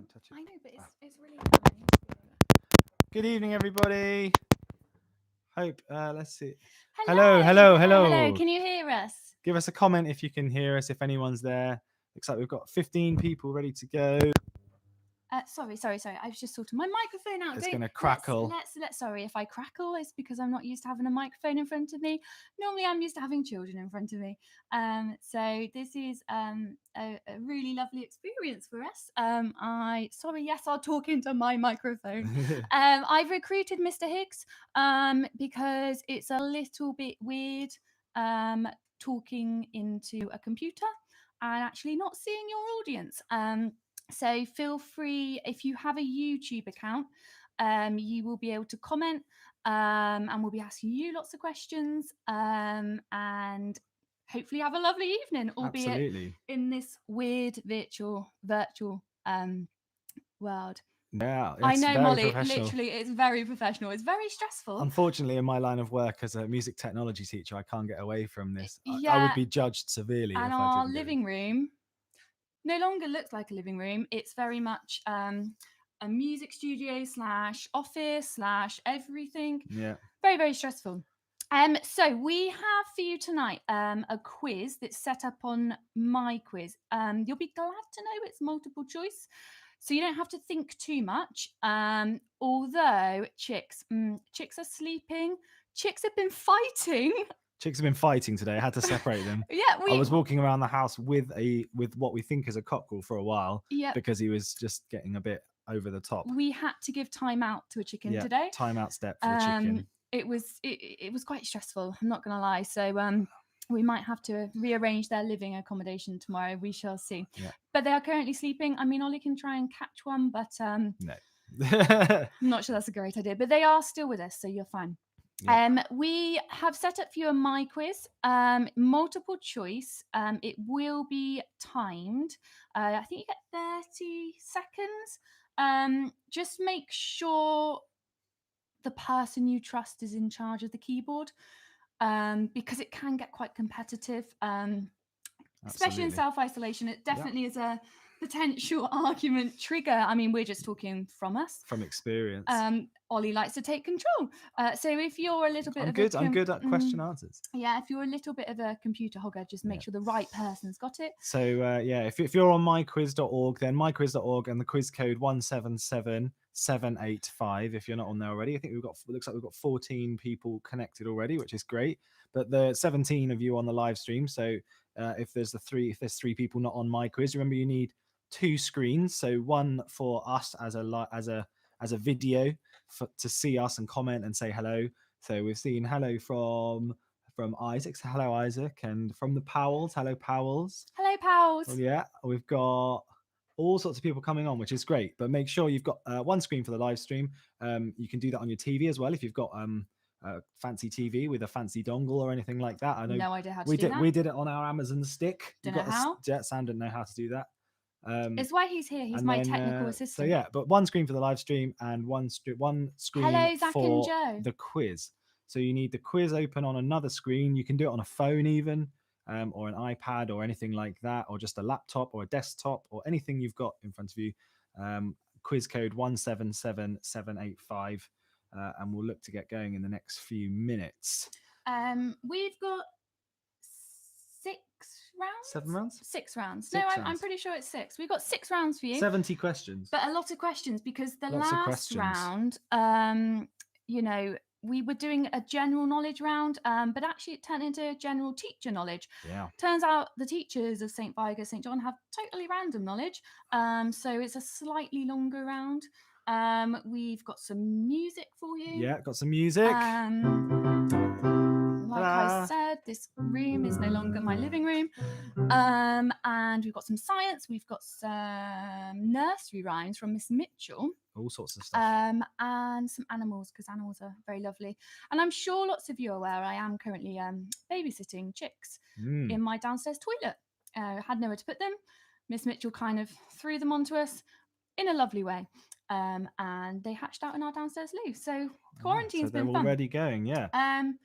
Don't touch it. I know, but it's really loud. Good evening, everybody. Hope. Let's see. Hello, hello. Can you hear us? Give us a comment if you can hear us. If anyone's there. Looks like we've got 15 people ready to go. Sorry. I was just sorting my microphone out. It's gonna crackle. Let's. Sorry if I crackle. It's because I'm not used to having a microphone in front of me. Normally, I'm used to having children in front of me. So this is a really lovely experience for us. Yes, I'll talk into my microphone. I've recruited Mr. Higgs because it's a little bit weird talking into a computer and actually not seeing your audience. So feel free, if you have a YouTube account, you will be able to comment and we'll be asking you lots of questions and hopefully have a lovely evening, albeit Absolutely. in this weird virtual world. Yeah, I know, Molly, professional. literally, it's very professional. It's very stressful. Unfortunately, in my line of work as a music technology teacher, I can't get away from this. Yeah, I would be judged severely and if I our didn't living room no longer looks like a living room. It's very much a music studio / office / everything. Yeah. Very, very stressful. So we have for you tonight a quiz that's set up on my quiz. You'll be glad to know it's multiple choice, so you don't have to think too much. Although chicks are sleeping. Chicks have been fighting. Chicks have been fighting today. I had to separate them. I was walking around the house with what we think is a cockerel for a while because he was just getting a bit over the top. We had to give time out to a chicken today. Time out step for the chicken. It was quite stressful, I'm not gonna lie. So we might have to rearrange their living accommodation tomorrow. We shall see. Yeah. But they are currently sleeping. I mean, Ollie can try and catch one, but no. I'm not sure that's a great idea. But they are still with us, so you're fine. Yeah. We have set up for you a my quiz, multiple choice. It will be timed. I think you get 30 seconds. Just make sure the person you trust is in charge of the keyboard, because it can get quite competitive, especially in self-isolation. It definitely is a potential argument trigger. I mean, we're just talking from experience. Ollie likes to take control. So if you're a little bit I'm good at question answers. Yeah, if you're a little bit of a computer hogger, just make sure the right person's got it. So if you're on myquiz.org, then myquiz.org and the quiz code 177785. If you're not on there already, I think looks like we've got 14 people connected already, which is great. But the 17 of you on the live stream. So if there's three people not on my quiz, remember you need 2 screens. So one for us as a video to see us and comment and say hello. So we've seen hello from Isaac. So hello, Isaac. And from the Powells. Hello, Powells. Hello, Powells. Well, yeah, we've got all sorts of people coming on, which is great. But make sure you've got one screen for the live stream. You can do that on your TV as well if you've got a fancy TV with a fancy dongle or anything like that. I know no idea how to do that. We did it on our Amazon stick. Don't know how. Sam didn't know how to do that. It's why he's here. He's my technical assistant. So but one screen for the live stream and one screen Hello, Zach for and Joe. the quiz. So you need the quiz open on another screen. You can do it on a phone even, or an iPad or anything like that, or just a laptop or a desktop or anything you've got in front of you. Quiz code 177785, and we'll look to get going in the next few minutes. We've got 6 rounds? 7 rounds? 6 rounds. I'm pretty sure it's 6. We've got 6 rounds for you. 70 questions. But a lot of questions because the last round, we were doing a general knowledge round, but actually it turned into general teacher knowledge. Yeah. Turns out the teachers of St. Vigus, St. John have totally random knowledge. So it's a slightly longer round. We've got some music for you. Yeah, got some music. Like I said, this room is no longer my living room. And we've got some science. We've got some nursery rhymes from Miss Mitchell. All sorts of stuff. And some animals, because animals are very lovely. And I'm sure lots of you are aware I am currently babysitting chicks in my downstairs toilet. Had nowhere to put them. Miss Mitchell kind of threw them onto us in a lovely way. And they hatched out in our downstairs loo. So quarantine's been fun. They're already going, yeah.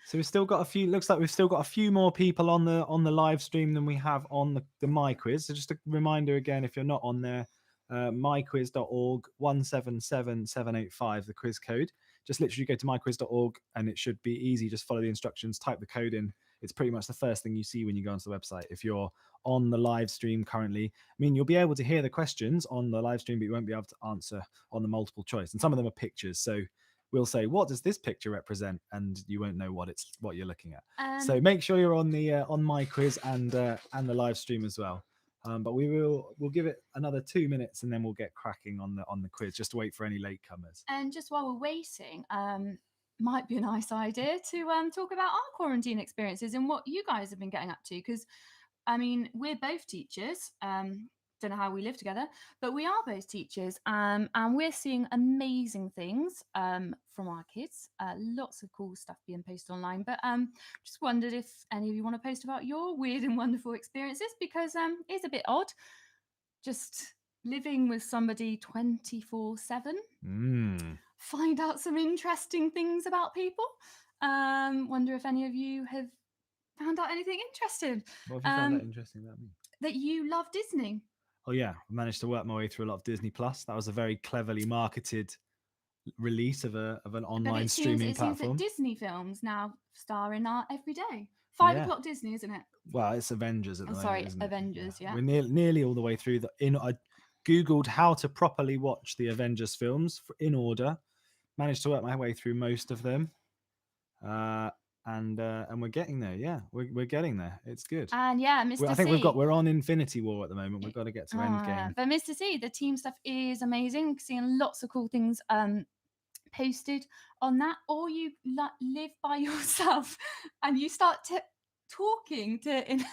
So we've still got looks like we've still got a few more people on the live stream than we have on the my quiz. So just a reminder again, if you're not on there, myquiz.org 177785, the quiz code. Just literally go to myquiz.org and it should be easy. Just follow the instructions, type the code in. It's pretty much the first thing you see when you go onto the website. If you're on the live stream currently, I mean, you'll be able to hear the questions on the live stream, but you won't be able to answer on the multiple choice. And some of them are pictures. So we'll say, what does this picture represent? And you won't know what you're looking at. So make sure you're on the on my quiz and the live stream as well. But we'll give it another 2 minutes and then we'll get cracking on the quiz, just to wait for any latecomers. And just while we're waiting, might be a nice idea to talk about our quarantine experiences and what you guys have been getting up to. Because, I mean, we're both teachers. Don't know how we live together, but we are both teachers, and we're seeing amazing things from our kids. Lots of cool stuff being posted online. But just wondered if any of you want to post about your weird and wonderful experiences, because it's a bit odd just living with somebody 24/7. Find out some interesting things about people. Wonder if any of you have found out anything interesting. What have you found out interesting about me? That you love Disney. Oh yeah, I managed to work my way through a lot of Disney Plus. That was a very cleverly marketed release of an online streaming platform. It seems that Disney films now star in our everyday. 5 o'clock Disney, isn't it? Well, it's Avengers at the moment. Sorry, Avengers. Yeah. We're nearly all the way through. I googled how to properly watch the Avengers films in order. Managed to work my way through most of them, and we're getting there. Yeah, we're getting there. It's good. And yeah, Mr. I think we're on Infinity War at the moment. We've got to get to Endgame. But Mr. C, the team stuff is amazing. Seeing lots of cool things posted on that, or you live by yourself and you start talking to.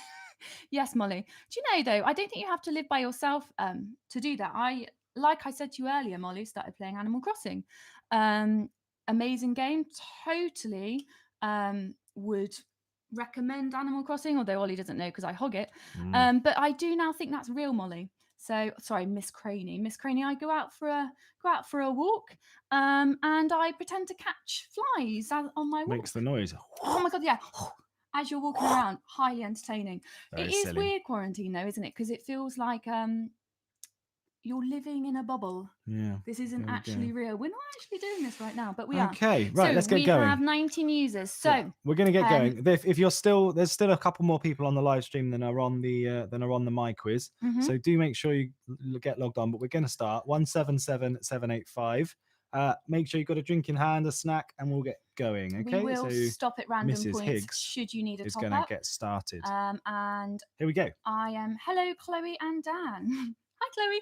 Yes, Molly. Do you know though? I don't think you have to live by yourself to do that. Like I said to you earlier, Molly started playing Animal Crossing. Amazing game. Totally would recommend Animal Crossing, although Ollie doesn't know because I hog it. But I do now think that's real, Molly. So sorry, Miss Craney. Miss Craney, I go out for a walk, and I pretend to catch flies on my walk. Makes the noise. Oh my god, yeah. As you're walking around, highly entertaining. It is weird quarantine though, isn't it? Because it feels like you're living in a bubble. Yeah. This isn't actually real. We're not actually doing this right now, but we are. Okay, right, let's get going. We have 19 users. So we're going to get going. If you're still, there's still a couple more people on the live stream than are on the My Quiz. So do make sure you get logged on, but we're going to start 177785. Make sure you've got a drink in hand, a snack, and we'll get going. Okay. We will stop at random Mrs. points Higgs should you need a top up. Is going to get started. And here we go. I am hello, Chloe and Dan. Hi, Chloe.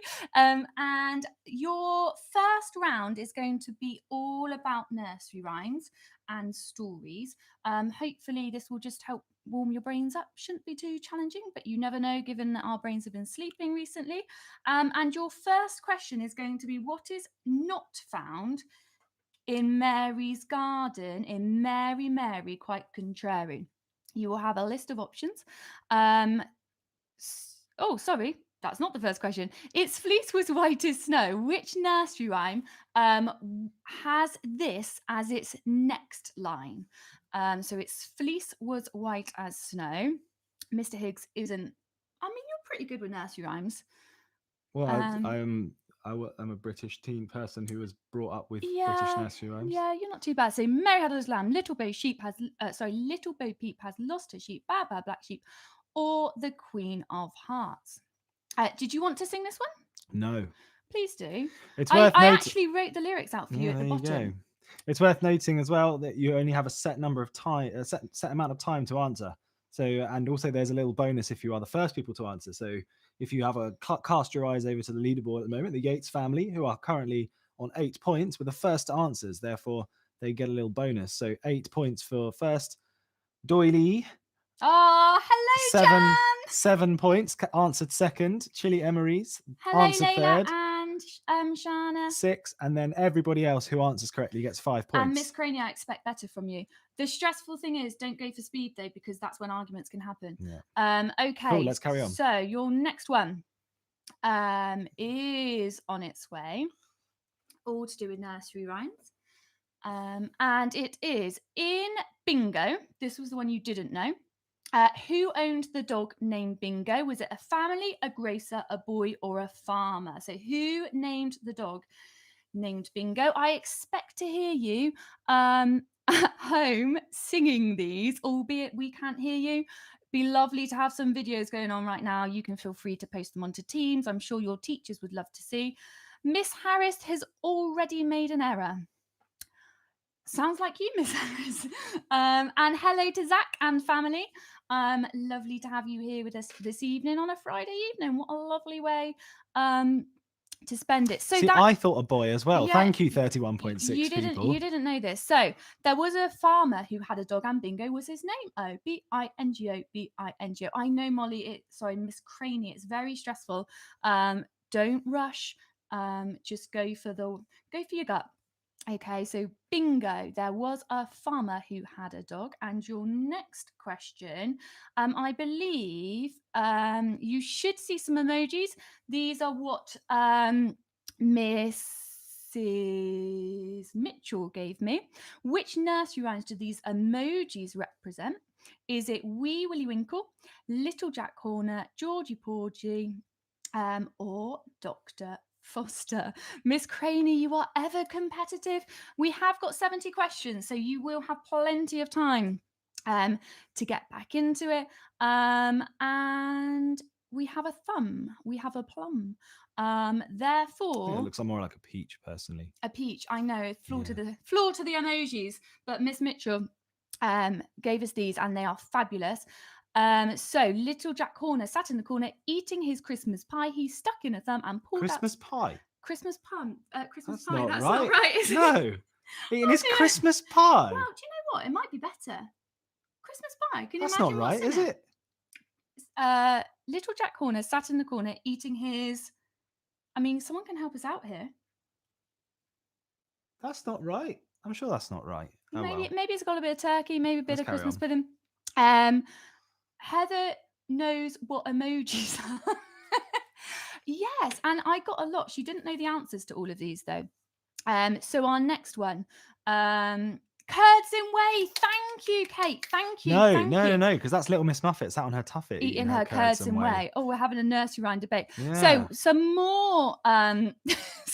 And your first round is going to be all about nursery rhymes and stories. Hopefully, this will just help warm your brains up. Shouldn't be too challenging, but you never know, given that our brains have been sleeping recently. And your first question is going to be, what is not found in Mary's garden in Mary, quite contrary? You will have a list of options. Oh, sorry. That's not the first question. Its fleece was white as snow. Which nursery rhyme has this as its next line? So its fleece was white as snow. Mr. Higgs isn't. I mean, you're pretty good with nursery rhymes. Well, I'm a British teen person who was brought up with British nursery rhymes. Yeah, you're not too bad. So Mary had a lamb. Little Bo Peep has lost her sheep. Bad black sheep, or the Queen of Hearts. Did you want to sing this one? No. Please do. I actually wrote the lyrics out for you at the bottom. It's worth noting as well that you only have a set number of time, a set amount of time to answer. So, and also there's a little bonus if you are the first people to answer. So if you have cast your eyes over to the leaderboard at the moment, the Yates family, who are currently on 8 points, were the first answers. Therefore, they get a little bonus. So 8 points for first. Doily. Oh, hello, Jan. 7 points. Answered second. Chili Emery's. Hello, answered Layla third. And Shana. 6. And then everybody else who answers correctly gets 5 points. And Miss Craney, I expect better from you. The stressful thing is, don't go for speed though, because that's when arguments can happen. Yeah. Okay. Cool, let's carry on. So your next one is on its way. All to do with nursery rhymes. And it is in bingo. This was the one you didn't know. Who owned the dog named Bingo? Was it a family, a grocer, a boy, or a farmer? So who named the dog named Bingo? I expect to hear you at home singing these, albeit we can't hear you. Be lovely to have some videos going on right now. You can feel free to post them onto Teams. I'm sure your teachers would love to see. Miss Harris has already made an error. Sounds like you, Miss Harris. And hello to Zach and family. Lovely to have you here with us this evening on a Friday evening. What a lovely way to spend it. So See, that, I thought a boy as well. yeah, Thank you, 31.6 you people. didn't know this. So there was a farmer who had a dog, and Bingo was his name. Oh, Bingo, Bingo. I know, Molly. Sorry, Miss Craney. It's very stressful. Don't rush. Just go for your gut. Okay, so bingo, there was a farmer who had a dog. And your next question, I believe you should see some emojis. These are what Mrs. Mitchell gave me. Which nursery rhymes do these emojis represent? Is it Wee Willie Winkle, Little Jack Horner, Georgie Porgy, or Dr. Foster? Miss Craney, you are ever competitive. We have got 70 questions, so you will have plenty of time to get back into it. And we have a thumb, we have a plum. Therefore, Yeah, it looks more like a peach, personally. a peach. I know, floor to Yeah. the emojis, but Miss Mitchell gave us these, and they are fabulous. So little Jack Horner sat in the corner eating his Christmas pie. He stuck in a thumb and pulled Christmas pie? out Christmas pie. That's That's not not right. right, is it? No. Eating his dear. Christmas pie. Well, do you know what? It might be better. Christmas pie. Can you That's imagine not right, what's is in it? Little Jack Horner sat in the corner eating his. I mean, someone can help us out here. That's not right. I'm sure that's not right. Oh, Maybe well. it's got a bit of turkey, maybe a bit Let's of carry Christmas on. pudding. Heather knows what emojis are. Yes, and I got a lot. She didn't know the answers to all of these though. So our next one, curds in whey. Thank you, Kate. Thank you. No, because that's Little Miss Muffet sat on her tuffet Eating her curds and whey. Oh, we're having a nursery rhyme debate. Yeah. So some more emojis.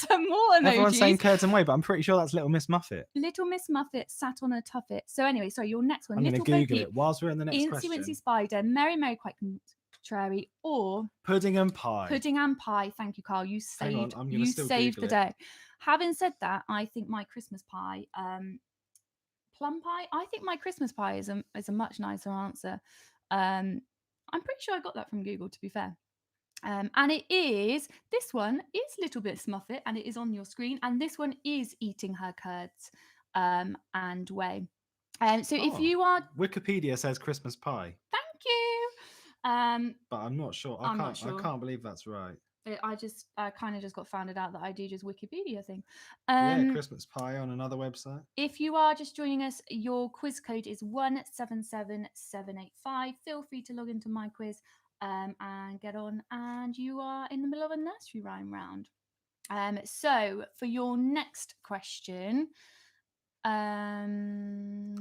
Everyone's saying curds and whey, but I'm pretty sure that's Little Miss Muffet. Little Miss Muffet sat on a tuffet. So anyway, sorry, your next one. I'm going to Little Google Bo it whilst we're in the next Peep, question. Incy Wincy Spider, Merry Merry Quite Contrary, or Pudding and pie. Pudding and pie. Thank you, Carl. You saved. I'm gonna You still saved the Google it. day. Having said that, I think my Christmas pie, plum pie. I think my Christmas pie is a much nicer answer. I'm pretty sure I got that from Google, to be fair. And it is, this one is Little Miss Muffet, and it is on your screen. And this one is eating her curds and whey. So if you are, Wikipedia says Christmas pie. thank you. But I'm not sure. I'm not sure. I can't believe that's right. I kind of just got founded out that I do just Wikipedia thing. Yeah, Christmas pie on another website. If you are just joining us, your quiz code is 177785. Feel free to log into my quiz and get on, and you are in the middle of a nursery rhyme round. So for your next question, I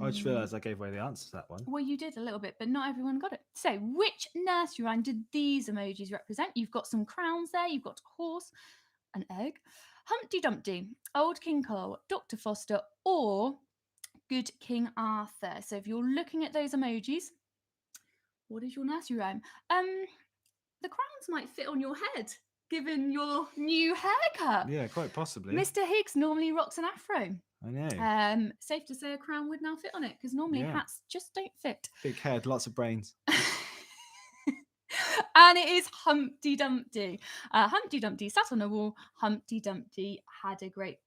just realised I gave away the answer to that one. well, you did a little bit, but not everyone got it. So which nursery rhyme did these emojis represent? You've got some crowns there. You've got a horse, an egg, Humpty Dumpty, Old King Cole, Dr. Foster, or Good King Arthur. So if you're looking at those emojis, what is your nursery rhyme? The crowns might fit on your head, given your new haircut. Yeah, quite possibly. Mr. Higgs normally rocks an afro. I know. Safe to say a crown would now fit on it, because normally hats just don't fit. Big head, lots of brains. And it is Humpty Dumpty. Humpty Dumpty sat on a wall. Humpty Dumpty had a great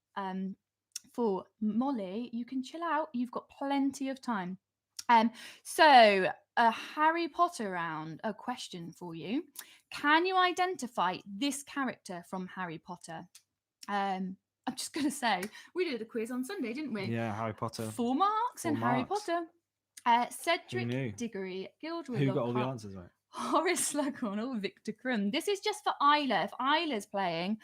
fall. Molly, you can chill out. You've got plenty of time. So a Harry Potter round, a question for you. Can you identify this character from Harry Potter? I'm just going to say, we did a quiz on Sunday, didn't we? Yeah, Harry Potter. 4 marks in Harry Potter. Cedric Diggory, Gilderoy Who got all the answers right? Horace Slughorn or Victor Krum. This is just for Isla. If Isla's playing,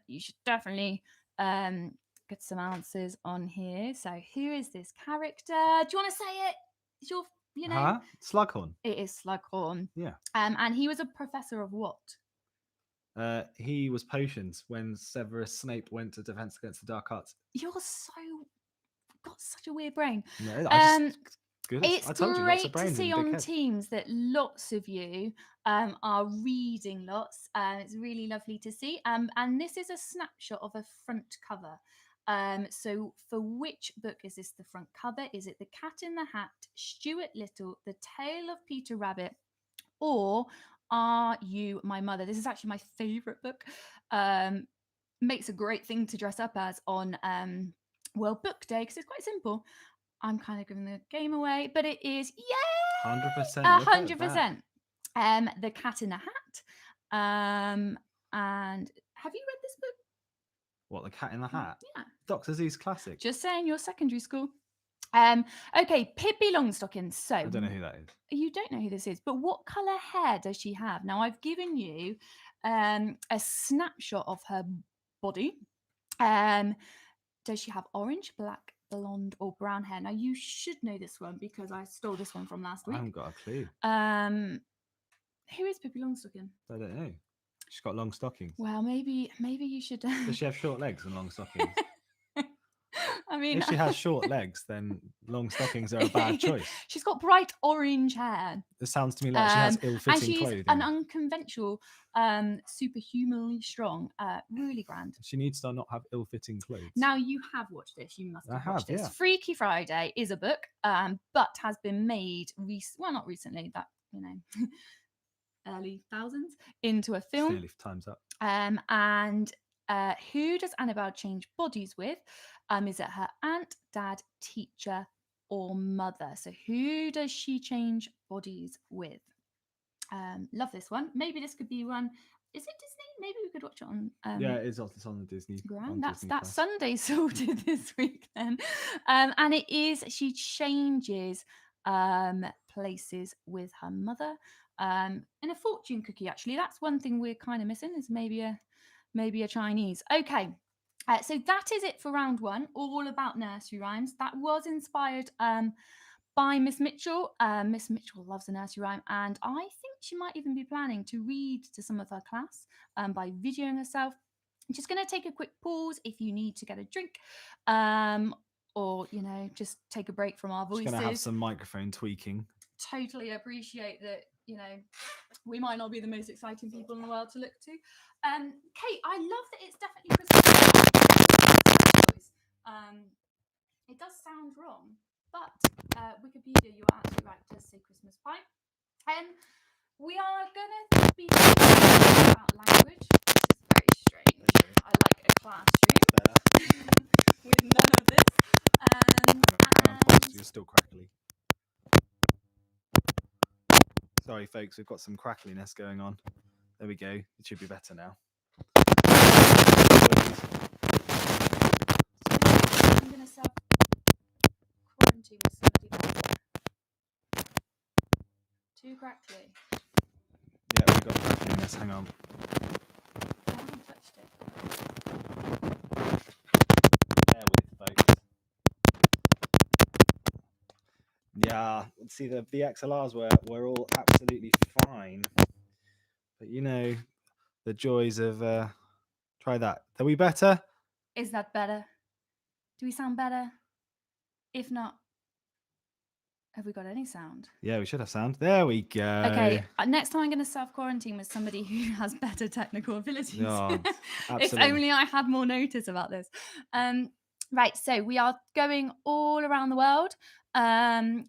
you should definitely get some answers on here. So who is this character? Do you want to say it? It's your you know, Huh? Slughorn. it is Slughorn. Yeah. And he was a professor of what? He was potions when Severus Snape went to Defense Against the Dark Arts. You're got such a weird brain. No, I just Um, good. it's I told you, lots of great to brains in see a big on head. Teams that lots of you are reading lots. It's really lovely to see. And this is a snapshot of a front cover. So for which book is this the front cover? Is it The Cat in the Hat, Stuart Little, The Tale of Peter Rabbit, or Are You My Mother? This is actually my favorite book. Makes a great thing to dress up as on World Book Day because it's quite simple. I'm kind of giving the game away, but it is 100%. 100%. The Cat in the Hat. And have you read this book? What, The Cat in the Hat? Yeah. Dr. Zeus classic. Just saying, you're secondary school. Okay, Pippi Longstocking. So I don't know who that is. you don't know who this is, but what colour hair does she have? Now I've given you a snapshot of her body. Does she have orange, black, blonde, or brown hair? Now you should know this one because I stole this one from last I week. haven't got a clue. Who is Pippi Longstocking? I don't know. She's got long stockings. Well, maybe you should. Does she have short legs and long stockings? I mean, If she has short legs, then long stockings are a bad choice. She's got bright orange hair. It sounds to me like she has ill-fitting and she's clothing. an unconventional, superhumanly strong, really grand. She needs to not have ill-fitting clothes. Now you have watched this. You must have watched this. Yeah. Freaky Friday is a book, but has been made not recently. That early thousands into a film. Nearly time's up. And who does Annabelle change bodies with? Is it her aunt, dad, teacher, or mother? So who does she change bodies with? Love this one. Maybe this could be one. Is it Disney? Maybe we could watch it on. Yeah, it's on the Disney. Grand. That's Sunday sorted this week then. And it is she changes places with her mother. In a fortune cookie, actually, that's one thing we're kind of missing. Is maybe a Chinese. Okay. So that is it for round one, all about nursery rhymes. That was inspired by Miss Mitchell. Miss Mitchell loves a nursery rhyme, and I think she might even be planning to read to some of her class by videoing herself. I'm just going to take a quick pause if you need to get a drink, or just take a break from our voices. Just going to have some microphone tweaking. Totally appreciate that. We might not be the most exciting people in the world to look to. Kate, I love that it's definitely Christmas. It does sound wrong, but Wikipedia, you are absolutely right, does say Christmas pie. We are going to be talking about language, which is very strange. I like a classroom with none of this. You're still crackly. Sorry, folks, we've got some crackliness going on. There we go. It should be better now. I'm going to self-quarantine with somebody else. Too crackly. Yeah, we've got crackliness. Hang on. I haven't touched it. Bear with, folks. Yeah, see, the XLRs were all absolutely fine. But the joys of try that. Are we better? Is that better? Do we sound better? If not, have we got any sound? Yeah, we should have sound. There we go. Okay, next time I'm going to self-quarantine with somebody who has better technical abilities. Oh, if only I had more notice about this. Right, so we are going all around the world, and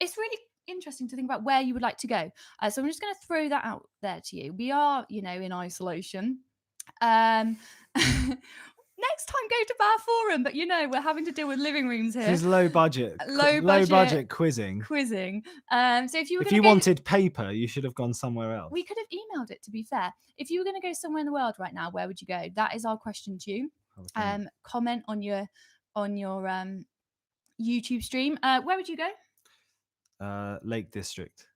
it's really interesting to think about where you would like to go. So I'm just going to throw that out there to you. We are, in isolation. Next time, go to Bar Forum, but we're having to deal with living rooms here. This is low budget quizzing. So if you wanted paper, you should have gone somewhere else. We could have emailed it. To be fair, if you were going to go somewhere in the world right now, where would you go? That is our question to you. Comment on your YouTube stream. Where would you go? Lake District.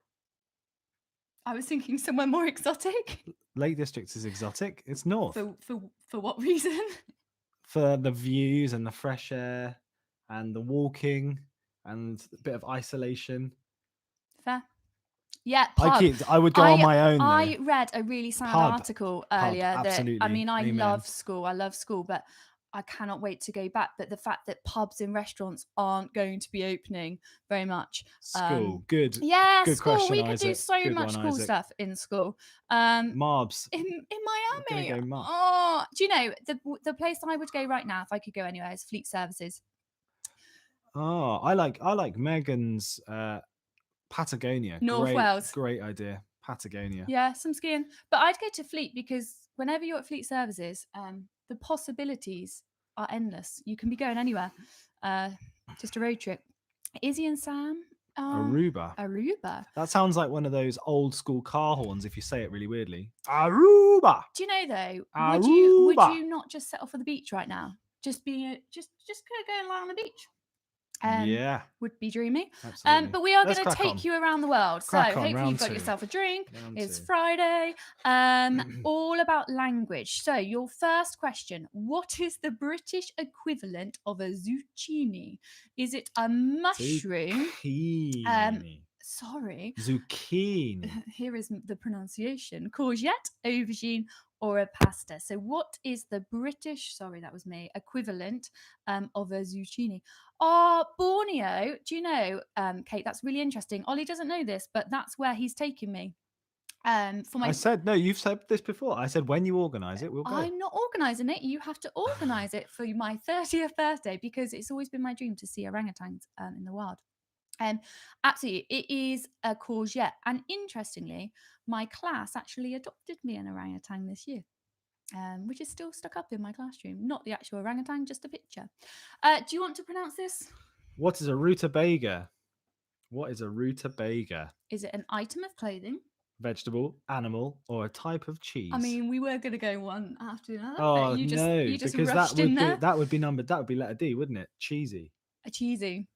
I was thinking somewhere more exotic. Lake District is exotic. It's north. For what reason? For the views and the fresh air and the walking and a bit of isolation. Fair. Yeah, I pub. keep. I would go on I my own though. I read a really sad Pub, article pub, earlier that I absolutely. mean I Amen. love school. I love school, but I cannot wait to go back. But the fact that pubs and restaurants aren't going to be opening very much. School, good, Yeah, good school. question, We could do Isaac. so Good much one, cool Isaac. stuff in school. In Marbs. Gonna Miami. go Marb. Oh, do you know the place I would go right now if I could go anywhere is Fleet Services. Oh, I like Megan's Patagonia. North Wales. Great idea. Patagonia. Yeah, some skiing. But I'd go to Fleet because whenever you're at Fleet Services, the possibilities are endless. You can be going anywhere. Just a road trip. Izzy and Sam. Aruba. Aruba. That sounds like one of those old school car horns if you say it really weirdly. Aruba. Do you know though? Aruba. Would you not just settle for the beach right now? Just be just going along the beach. Yeah, would be dreamy. absolutely. But we are going Let's to crack take on. you around the world. Crack so on, hopefully round you've got two. yourself a drink. Round It's two. Friday. All about language. So your first question: what is the British equivalent of a zucchini? Is it a mushroom? Zucchini. Sorry. Zucchini. Here is the pronunciation: courgette, aubergine, or a pasta. So what is the British, sorry, that was me, equivalent of a zucchini? Oh, Borneo. Do you know, Kate, that's really interesting. Ollie doesn't know this, but that's where he's taking me. For my I said, no, you've said this before. I said, when you organise it, we'll go. I'm not organising it. You have to organise it for my 30th birthday because it's always been my dream to see orangutans in the wild. Absolutely, it is a courgette. And interestingly, my class actually adopted me an orangutan this year. Which is still stuck up in my classroom. Not the actual orangutan, just a picture. Do you want to pronounce this? What is a rutabaga? What is a rutabaga? Is it an item of clothing? Vegetable, animal, or a type of cheese? I mean, we were going to go one after another. Oh, but you just, no, you just because rushed that would in be there. that would be numbered. That would be letter D, wouldn't it? Cheesy. A cheesy.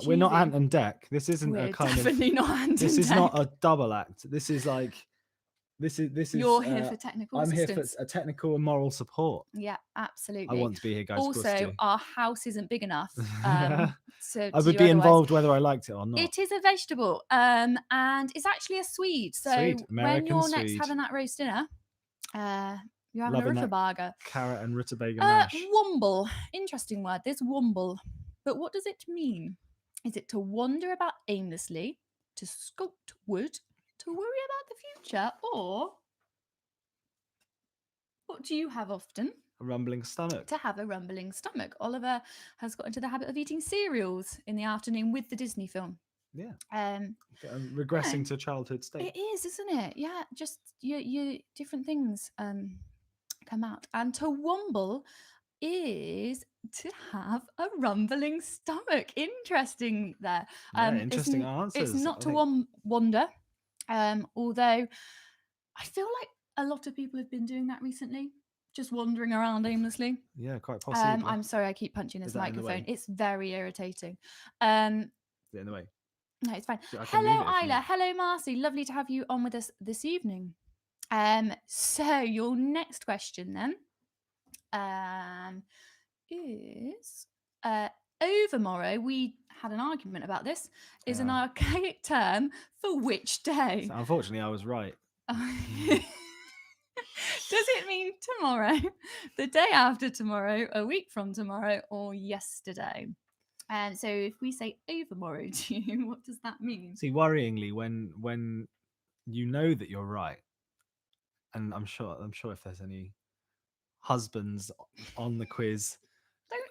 We're not Ant and Dec. This isn't We're a kind definitely of. not Ant This and is not Dec. a double act. This is like. This is. You're here for technical I'm assistance. here for a technical and moral support. Yeah, absolutely. I want to be here, guys. Also, our house isn't big enough. So I would be involved whether I liked it or not. It is a vegetable, and it's actually a Swede. So Swede, when you're Swede. next having that roast dinner, you're having Loving a rutabaga. Carrot and rutabaga mash. Womble. Interesting word. This womble. But what does it mean? Is it to wander about aimlessly, to sculpt wood, to worry about the future, or what do you have often? A rumbling stomach. To have a rumbling stomach. Oliver has got into the habit of eating cereals in the afternoon with the Disney film. Yeah. yeah, Regressing to childhood state. It is, isn't it? Yeah, just your different things come out. And to womble is to have a rumbling stomach. Interesting there. Yeah, interesting answers. It's not to wander. Although I feel like a lot of people have been doing that recently. Just wandering around aimlessly. Yeah, quite possibly. I'm sorry, I keep punching this microphone. It's very irritating. Is it in the way? No, it's fine. Hello, Isla. Hello, Marcy. Lovely to have you on with us this evening. So your next question then is overmorrow. We had an argument about this. Is an archaic term for which day? So unfortunately, I was right. Does it mean tomorrow, the day after tomorrow, a week from tomorrow, or yesterday? And so if we say overmorrow to you, what does that mean? See, worryingly, when you know that you're right, and I'm sure if there's any husbands on the quiz,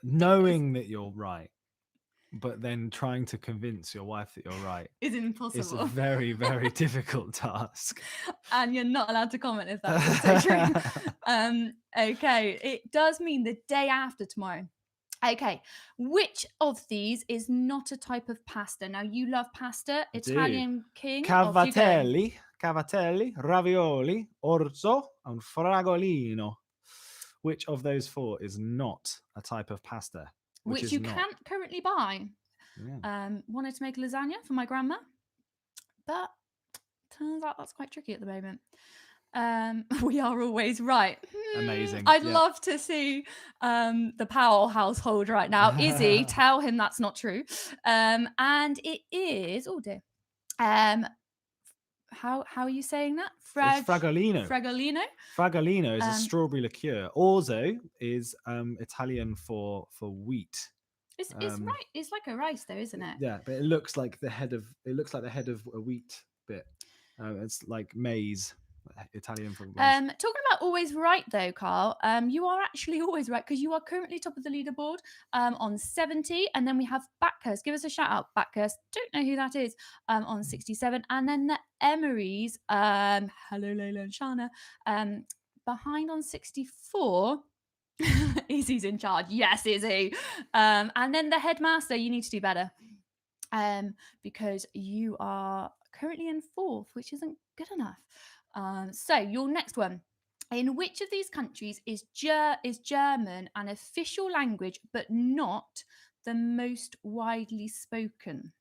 knowing that you're right, but then trying to convince your wife that you're right is impossible. It's a very, very difficult task. And you're not allowed to comment if that's so true. Okay, it does mean the day after tomorrow. Okay, which of these is not a type of pasta? Now, you love pasta, Italian king. Cavatelli, ravioli, orzo, and fragolino. Which of those four is not a type of pasta? Which you can't currently buy. Yeah. Wanted to make lasagna for my grandma, but turns out that's quite tricky at the moment. We are always right. Amazing. I'd Yeah. love to see the Powell household right now. Izzy, tell him that's not true. And it is, oh dear. How are you saying that? It's Fragolino. Fragolino. Fragolino is a Um, strawberry liqueur. Orzo is Italian for wheat. it's right. It's like a rice, though, isn't it? Yeah, but it looks like the head of a wheat bit. It's like maize, Italian for maize. Talking about always right though, Carl. You are actually always right because you are currently top of the leaderboard on 70, and then we have Backhurst. Give us a shout out, Backhurst. Don't know who that is. On 67, and then the Emerys. Hello, Layla and Shana. Behind on 64. Izzy's in charge. Yes, Izzy. And then the headmaster. You need to do better. Because you are currently in 4th, which isn't good enough. So your next one. In which of these countries is German an official language, but not the most widely spoken?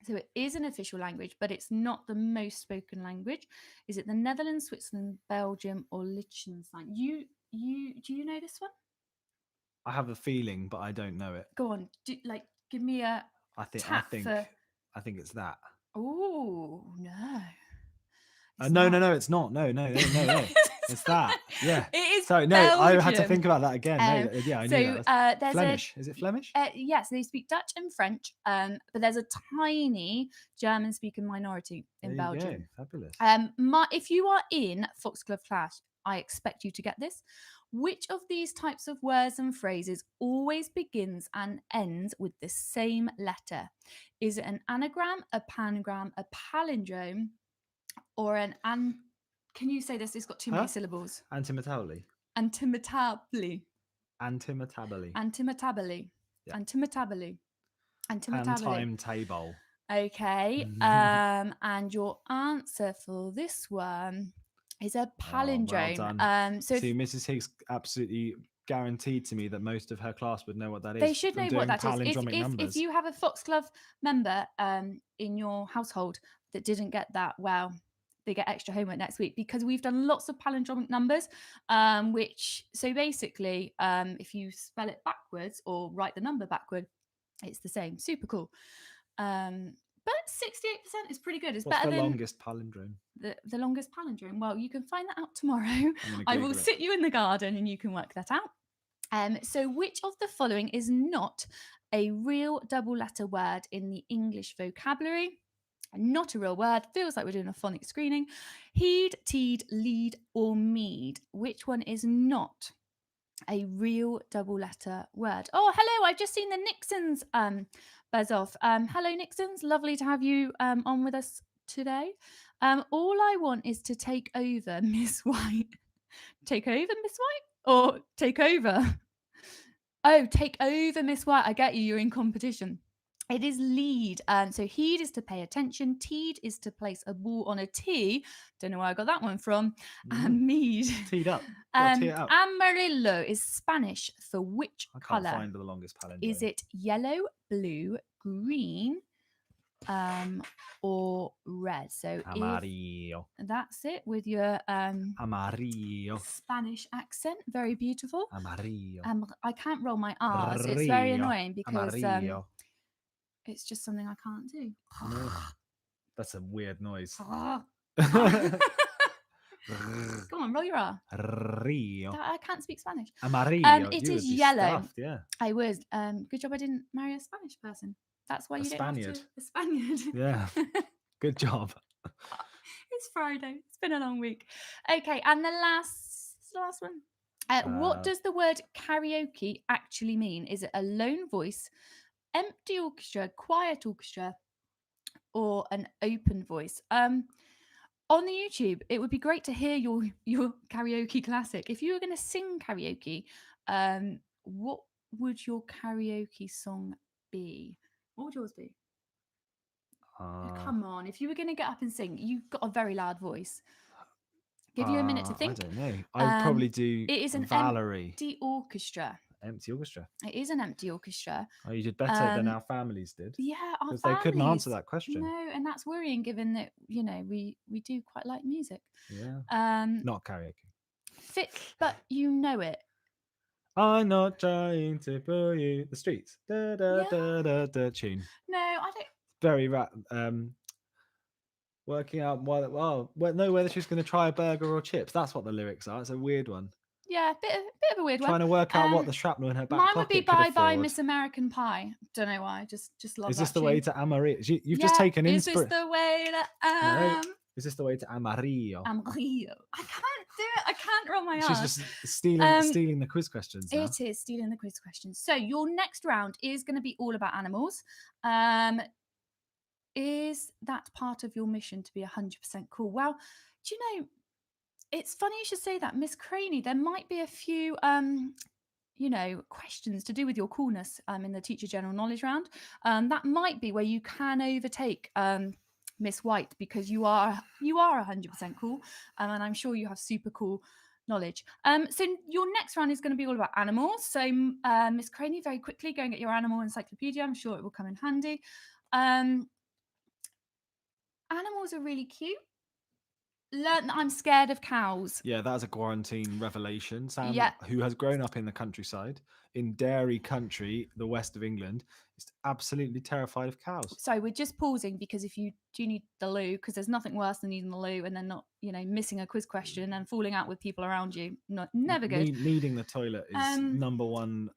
So it is an official language, but it's not the most spoken language. Is it the Netherlands, Switzerland, Belgium, or Liechtenstein? Do you know this one? I have a feeling, but I don't know it. Go on, give me a I think it's that. Oh no. No, it's not. No. It's that. Yeah. It is. Sorry, no, I had to think about that again. No, yeah, I knew that. There's Flemish. Is it Flemish? Yes, they speak Dutch and French. But there's a tiny German-speaking minority in Belgium. Fabulous. If you are in Foxglove class, I expect you to get this. Which of these types of words and phrases always begins and ends with the same letter? Is it an anagram, a pangram, a palindrome, or can you say this? It's got too many syllables. Antimetably. Antimetably. Antimetably. Antimetably. Yeah. Antimetably. Timetable. Okay. And your answer for this one is a palindrome. Well done. So Mrs. Higgs absolutely guaranteed to me that most of her class would know what that is. They should know what that is. If you have a Foxglove member in your household that didn't get that, well, they get extra homework next week because we've done lots of palindromic numbers, so basically, if you spell it backwards or write the number backward, it's the same. Super cool. But 68% is pretty good. It's better than the longest palindrome. The longest palindrome. Well, you can find that out tomorrow. I will sit you in the garden and you can work that out. So which of the following is not a real double letter word in the English vocabulary? Not a real word. Feels like we're doing a phonics screening. Heed, teed, lead, or mead. Which one is not a real double letter word? Oh, hello. I've just seen the Nixons buzz off. Hello, Nixons. Lovely to have you on with us today. All I want is to take over Miss White. Take over Miss White? Or take over? Oh, take over Miss White. I get you. You're in competition. It is lead. So heed is to pay attention. Teed is to place a ball on a tee. Don't know where I got that one from. And mead. Teed up. Tee it up. Amarillo is Spanish for which colour? I can't find the longest palindrome. Is it yellow, blue, green, or red? So amarillo. That's it with your amarillo Spanish accent. Very beautiful. Amarillo. I can't roll my R's. It's very annoying because it's just something I can't do. That's a weird noise. Come on, roll your R. Rio. I can't speak Spanish. Amarillo. It is yellow. Stuffed, yeah. I was. Good job I didn't marry a Spanish person. That's why you don't Spaniard. have to. A Spaniard. Yeah. Good job. It's Friday. It's been a long week. Okay, and the last one. What does the word karaoke actually mean? Is it a lone voice, empty orchestra, quiet orchestra, or an open voice? On the YouTube, it would be great to hear your karaoke classic. If you were going to sing karaoke, what would your karaoke song be? What would yours be? Come on, if you were going to get up and sing, you've got a very loud voice. Give you a minute to think. I don't know. I'd probably do it is an Valerie. empty orchestra. Empty orchestra. It is an empty orchestra. Oh, you did better than Um, our families did yeah, our because they couldn't answer families. that question. No, and that's worrying given that, we do quite like music. Yeah, Um, not karaoke. fit, but you know it. I'm not trying to pull you the streets. Da da Yeah. da da da tune. No, I don't. Very working out know whether she's going to try a burger or chips. That's what the lyrics are. It's a weird one. Yeah, bit of a weird one. Trying to work out what the shrapnel in her back Mine would be pocket could Bye Bye afford. Miss American Pie. Don't know why. Just love Is this that the tune. way to Amarillo? You've just Yeah, taken is this inspiration. the way to No. Is this the way to Amarillo? Amarillo? I can't do it. I can't roll my She's arse. just stealing the quiz questions now. It is stealing the quiz questions. So your next round is going to be all about animals. Is that part of your mission to be 100% cool? Well, do you know, it's funny you should say that, Miss Craney. There might be a few questions to do with your coolness in the teacher general knowledge round. That might be where you can overtake Miss White, because you are 100% cool, and I'm sure you have super cool knowledge. So your next round is going to be all about animals. So Miss Craney, very quickly go and get your animal encyclopedia. I'm sure it will come in handy. Animals are really cute. Learn that I'm scared of cows. Yeah, that's a quarantine revelation. Sam, Yeah. who has grown up in the countryside, in dairy country, the west of England, is absolutely terrified of cows. So we're just pausing because if you do need the loo, because there's nothing worse than needing the loo and then not, missing a quiz question and falling out with people around you. Never good. Needing the toilet is number one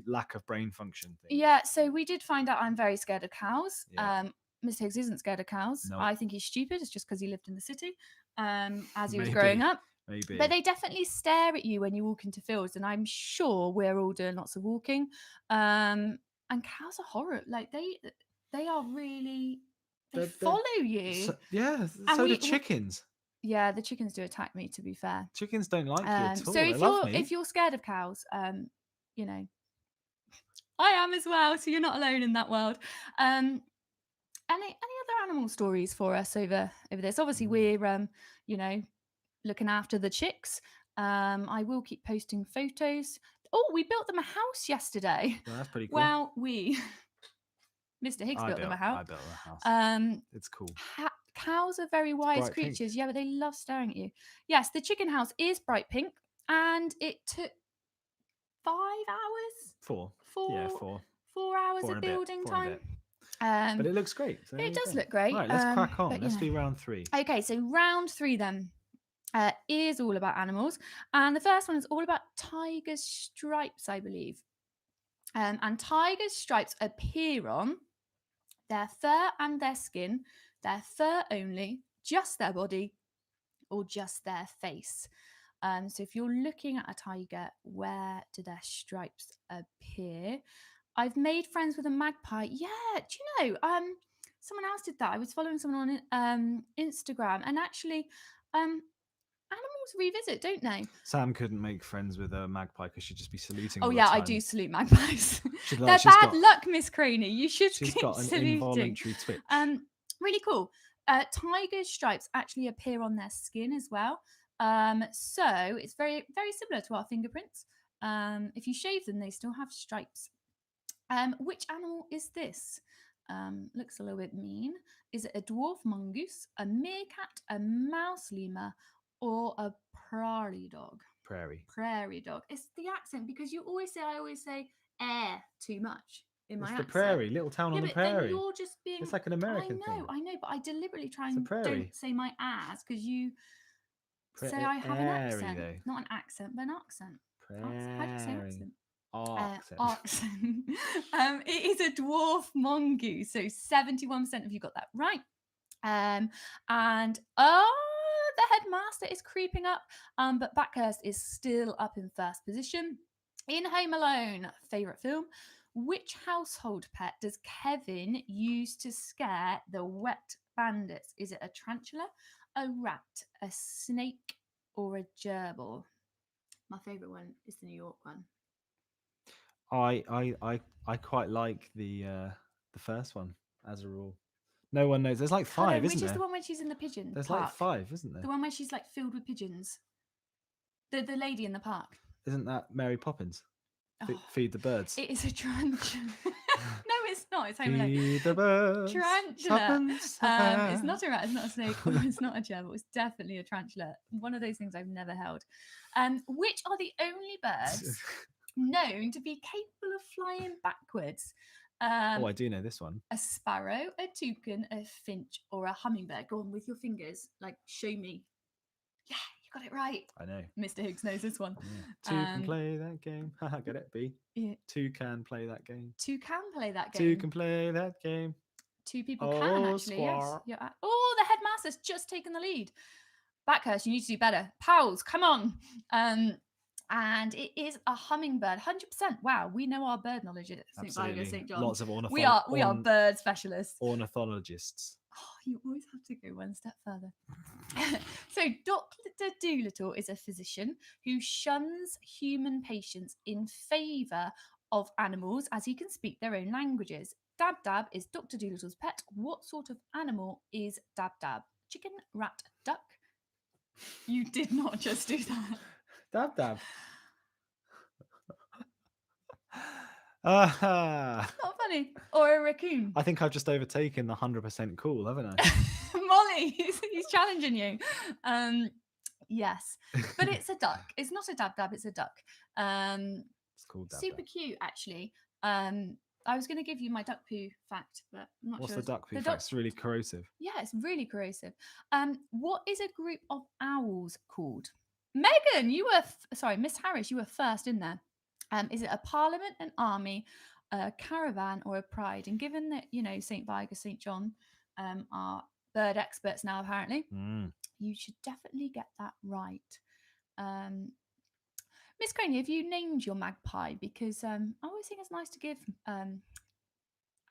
lack of brain function thing. Yeah, so we did find out I'm very scared of cows. Yeah. Mr. Higgs isn't scared of cows. No. I think he's stupid. It's just because he lived in the city as he was Maybe. growing up. Maybe. But they definitely stare at you when you walk into fields, and I'm sure we're all doing lots of walking. And cows are horrible. Like they are really, they follow you. So do chickens. Yeah, the chickens do attack me, to be fair. Chickens don't like you at all. So if you're scared of cows, I am as well. So you're not alone in that world. Any other animal stories for us over this? Obviously, we're looking after the chicks. I will keep posting photos. Oh, we built them a house yesterday. Well, that's pretty cool. Well, Mr. Higgs built them a house. I built a house. It's cool. Cows are very wise creatures. Pink. Yeah, but they love staring at you. Yes, the chicken house is bright pink, and it took 5 hours. 4. 4. Yeah, 4. 4 hours of building time. But it looks great. So it does look great. Right, let's crack on. Let's do round 3. Okay, so round 3 then is all about animals. And the first one is all about tiger stripes, I believe. And tiger stripes appear on their fur and their skin, their fur only, just their body, or just their face. So if you're looking at a tiger, where do their stripes appear? I've made friends with a magpie. Yeah, do you know? Someone else did that. I was following someone on Instagram, and actually, animals revisit, don't they? Sam couldn't make friends with a magpie because she'd just be saluting. Oh yeah, I do salute magpies. They're bad luck, Miss Craney. You should. She's got an involuntary twitch. Really cool. Tiger stripes actually appear on their skin as well. So it's very, very similar to our fingerprints. If you shave them, they still have stripes. Which animal is this? Looks a little bit mean. Is it a dwarf mongoose, a meerkat, a mouse lemur, or a prairie dog? Prairie dog. It's the accent, because I always say air too much in my accent. It's the prairie, little town on the prairie. But then you're just being. It's like an American thing. I know, but I deliberately try and don't say my as, because you say I have an accent, not an accent, but an accent. How do you say accent? Accent. It is a dwarf mongoose, so 71% of you got that right. And the headmaster is creeping up, but Backhurst is still up in first position. In Home Alone, favourite film, which household pet does Kevin use to scare the wet bandits? Is it a tarantula, a rat, a snake, or a gerbil? My favourite one is the New York one. I quite like the first one as a rule. No one knows. There's like 5, isn't there? Which is the one when she's in the pigeon There's park? Like 5, isn't there? The one where she's like filled with pigeons. The lady in the park. Isn't that Mary Poppins? Feed the birds. It is a tarantula. No, it's not. It's Home Alone. Feed the birds. Tarantula. It's It's not a rat. It's not a snake. Or it's not a gerbil. It's definitely a tarantula. One of those things I've never held. Which are the only birds known to be capable of flying backwards? Oh, I do know this one. A sparrow, a toucan, a finch, or a hummingbird? Go on with your fingers. Like, show me. Yeah, you got it right. I know. Mr. Higgs knows this one. Yeah. Two can play that game. Get it? B. Yeah. Two can play that game. Two can play that game. Two can play that game. Two people can actually. Squaw. Yes. Oh, the headmaster's just taken the lead. Backhurst, you need to do better. Pals, come on. And it is a hummingbird, 100%. Wow, we know our bird knowledge at St. Vigo, St. John. Lots of we are bird specialists. Ornithologists. Oh, you always have to go one step further. So Dr. Dolittle is a physician who shuns human patients in favour of animals as he can speak their own languages. Dab Dab is Dr. Dolittle's pet. What sort of animal is Dab Dab? Chicken, rat, duck? You did not just do that. Dab Dab. Not funny. Or a raccoon. I think I've just overtaken the 100% cool, haven't I? Molly, he's challenging you. Yes, but it's a duck. It's not a Dab Dab, it's a duck. It's called Dab super Dab. cute, actually. I was going to give you my duck poo fact, but I'm not What's sure. the duck poo fact? It's really corrosive. Yeah, it's really corrosive. What is a group of owls called? Megan, you were sorry, Miss Harris, you were first in there. Is it a parliament, an army, a caravan, or a pride? And given that St. Vigo, St. John are bird experts now, apparently, you should definitely get that right. Miss Craney, have you named your magpie? Because I always think it's nice to give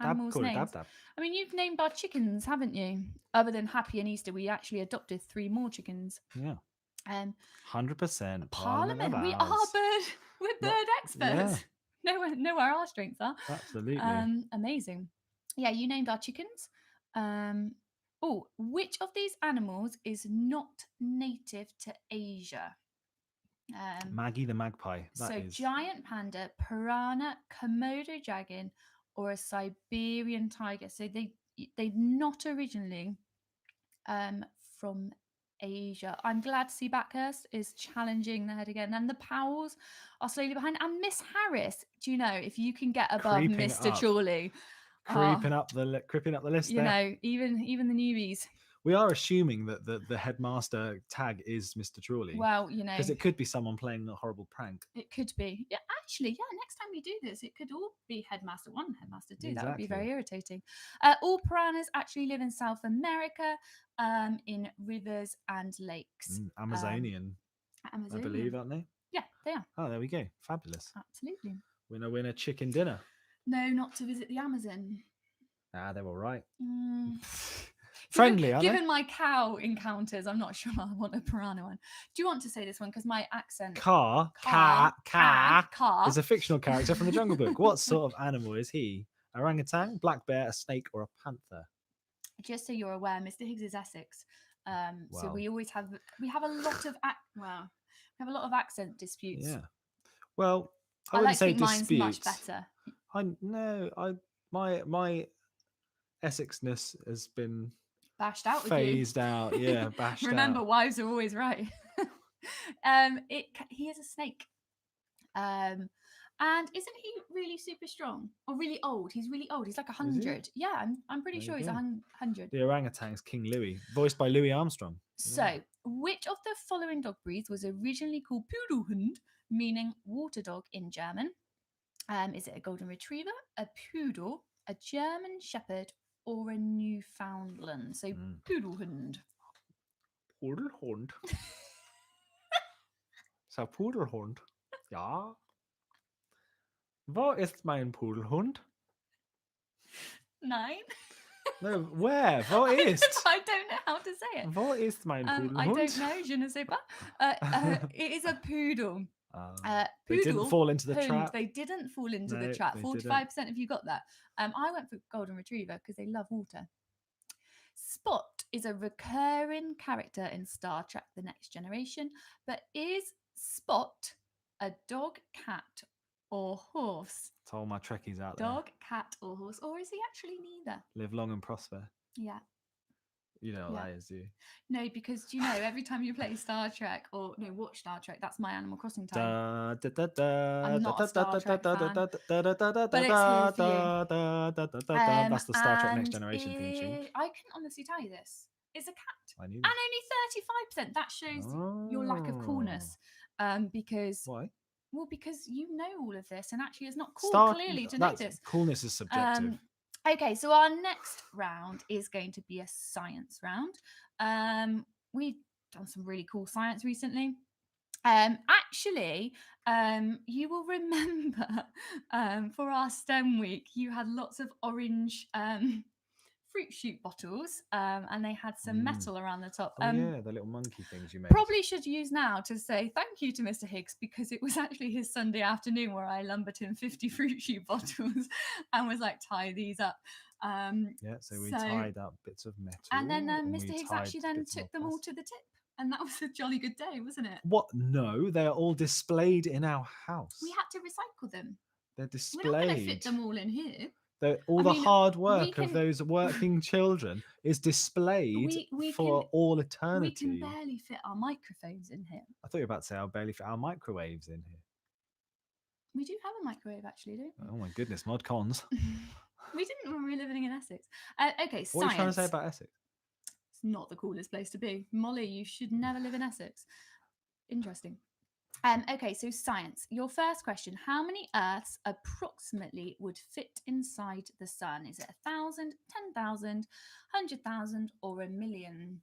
animals names. Dab Dab. I mean, you've named our chickens, haven't you? Other than Happy and Easter, we actually adopted 3 more chickens. Yeah. 100%. Parliament. We're bird experts. Yeah. Know where our strengths are. Absolutely. Amazing. Yeah, you named our chickens. Which of these animals is not native to Asia? Maggie the magpie. Giant panda, piranha, Komodo dragon, or a Siberian tiger. So they're not originally from Asia. I'm glad to see Backhurst is challenging the head again, and the Powells are slowly behind. And Miss Harris, do you know if you can get above Mr. Chorley? Creeping up the list. Even the newbies. We are assuming that the headmaster tag is Mr. Trawley. Well, because it could be someone playing a horrible prank. It could be. Yeah, actually, next time we do this, it could all be Headmaster 1, Headmaster 2. Exactly. That would be very irritating. All piranhas actually live in South America, in rivers and lakes. Amazonian, I believe, aren't they? Yeah, they are. Oh, there we go. Fabulous. Absolutely. Winner, chicken dinner. No, not to visit the Amazon. They're all right. Friendly, given my cow encounters, I'm not sure I want a piranha one. Do you want to say this one? Because my accent. Car is a fictional character from the Jungle Book. What sort of animal is he? Orangutan, black bear, a snake, or a panther? Just so you're aware, Mr. Higgs is Essex. So we always have a lot of accent disputes. Yeah. Well, I like to say think mine's disputes. much better. My Essexness has been bashed out, phased out. Yeah, bashed out. Remember, wives are always right. He is a snake. And isn't he really super strong or really old? He's really old. He's like 100. Yeah, I'm pretty sure he's 100. The orangutan is King Louis, voiced by Louis Armstrong. So, which of the following dog breeds was originally called Pudelhund, meaning water dog in German? Is it a golden retriever, a poodle, a German shepherd, or a Newfoundland? So Pudelhund. Pudelhund. So Pudelhund. Ja. Wo ist mein Pudelhund? 9. No, where? Wo ist? I don't know how to say it. Wo ist mein Pudelhund? I don't know. Je ne sais pas. It is a poodle. They didn't fall into the trap. They didn't fall into the trap. 45% of you got that. I went for golden retriever because they love water. Spot is a recurring character in Star Trek: The Next Generation, but is Spot a dog, cat, or horse? To all my Trekkies out there, Dog, cat, or horse? Or is he actually neither? live long and prosper. Yeah. You know what Yeah. that is, do you? No, because do you know every time you play Star Trek or no, watch Star Trek, that's my Animal Crossing time. I'm not a Star Trek fan, but it's here for you. That's the Star Trek Next And Generation theme tune. I can honestly tell you this: it's a cat, I knew and that. only 35%. That shows your lack of coolness. Because Why? well, because you know all of this, and actually, it's not cool Star. clearly to know That's this. coolness is subjective. Okay, so our next round is going to be a science round. We've done some really cool science recently. Actually, you will remember for our STEM week, you had lots of orange fruit shoot bottles, and they had some metal around the top. Oh yeah, the little monkey things you made. Probably should use now to say thank you to Mr. Higgs, because it was actually his Sunday afternoon where I lumbered him 50 fruit shoot bottles and was like, tie these up. Yeah, so we tied up bits of metal. And then Mr. Higgs actually then took them all to the tip. And that was a jolly good day, wasn't it? What? No, they're all displayed in our house. We had to recycle them. They're displayed. We're not going to fit them all in here. All the hard work of those working children is displayed for all eternity. We can barely fit our microphones in here. I thought you were about to say I'll barely fit our microwaves in here. We do have a microwave, actually, don't we? Oh my goodness, mod cons. We didn't when we were living in Essex. Okay, what are you trying to say about Essex? It's not the coolest place to be. Molly, you should never live in Essex. Interesting. Okay, so science. Your first question: how many Earths approximately would fit inside the sun? Is it 1,000, 10,000, 100,000, or 1,000,000?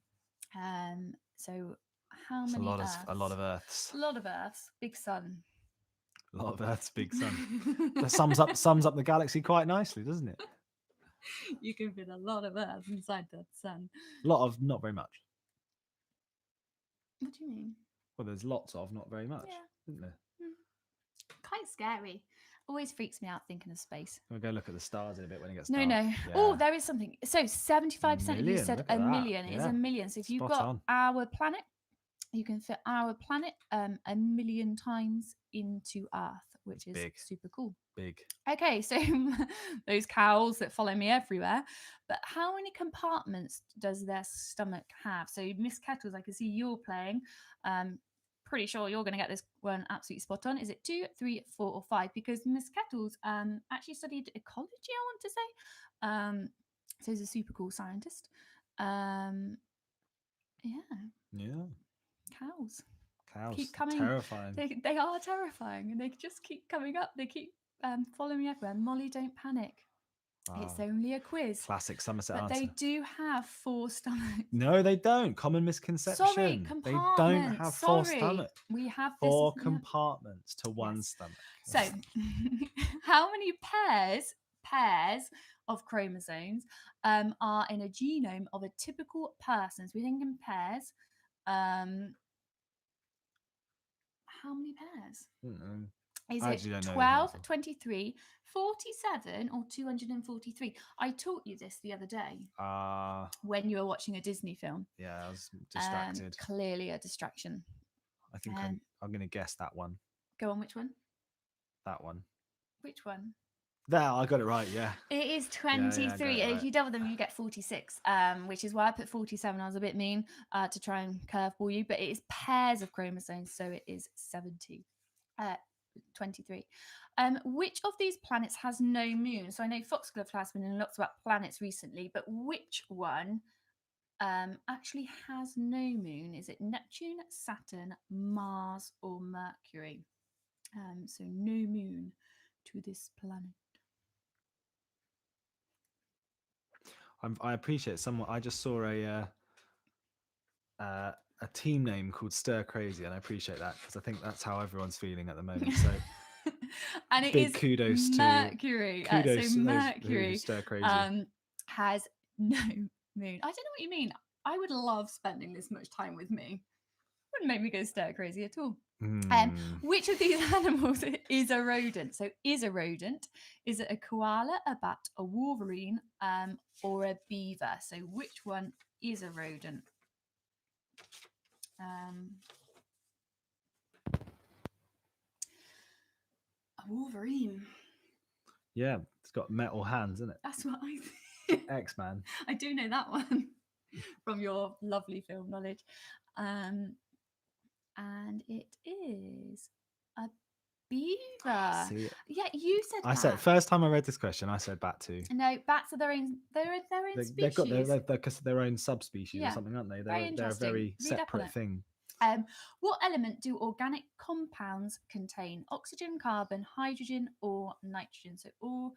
So how many? A lot of Earths. A lot of Earths. Big sun. A lot of Earths, big sun. That sums up the galaxy quite nicely, doesn't it? You can fit a lot of Earth inside the sun. A lot of, not very much. What do you mean? Well, there's lots of, not very much, isn't there? Quite scary. Always freaks me out thinking of space. We'll go look at the stars in a bit when it gets dark. No. Yeah. Oh, there is something. So 75% of you said 1,000,000. It's 1,000,000. So if you've got our planet, you can fit our planet 1,000,000 times into Earth, which is big. Super cool. Big. Okay, so those cows that follow me everywhere. But how many compartments does their stomach have? So Miss Kettles, I can see you're playing. Pretty sure you're going to get this one absolutely spot on. Is it 2, 3, 4, or 5? Because Miss Kettles actually studied ecology, I want to say. So he's a super cool scientist. Yeah. Cows keep coming. Terrifying. They are terrifying, and they just keep coming up. They keep following me everywhere. Molly, don't panic. Wow. It's only a quiz. Classic Somerset answer. They do have 4 stomachs. No, they don't. Common misconception. Sorry, they don't have 4 stomachs. We have 4 compartments to one stomach. So, how many pairs of chromosomes are in a genome of a typical person? So we think in pairs. How many pairs? Is it 12, 23, 47, or 243? I taught you this the other day when you were watching a Disney film. Yeah, I was distracted. Clearly a distraction. I think I'm going to guess that one. Go on, which one? That one. Which one? There, I got it right, yeah. It is 23. If you double them, you get 46, which is why I put 47. I was a bit mean to try and curveball you, but it is pairs of chromosomes, so it is 23. Which of these planets has no moon? So I know Foxglove has been in lots about planets recently, but which one actually has no moon? Is it Neptune, Saturn, Mars, or Mercury? So no moon to this planet. I appreciate someone. I just saw a team name called Stir Crazy, and I appreciate that because I think that's how everyone's feeling at the moment. So, and it big is kudos Mercury. To kudos so to Mercury those Stir Crazy has no moon. I don't know what you mean. I would love spending this much time with me. Wouldn't make me go stir crazy at all. Which of these animals is a rodent? So is a rodent, is it a koala, a bat, a wolverine, or a beaver? So which one is a rodent? Wolverine. Yeah, it's got metal hands, isn't it? That's what I think. X-Man. I do know that one from your lovely film knowledge. And it is a beaver. See, Yeah, you said I bat. said first time I read this question, I said bat too. No, bats are their own They've got species. their own subspecies Yeah, or something, aren't they? very They're a interesting. very Read up on separate it. thing. What element do organic compounds contain? Oxygen, carbon, hydrogen, or nitrogen? So all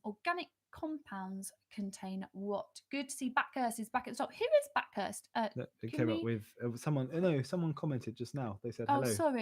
organic compounds contain what? Good. See, Backhurst is back at the top. Who is Backhurst? It came up with someone. No, someone commented just now. They said Oh, hello. sorry.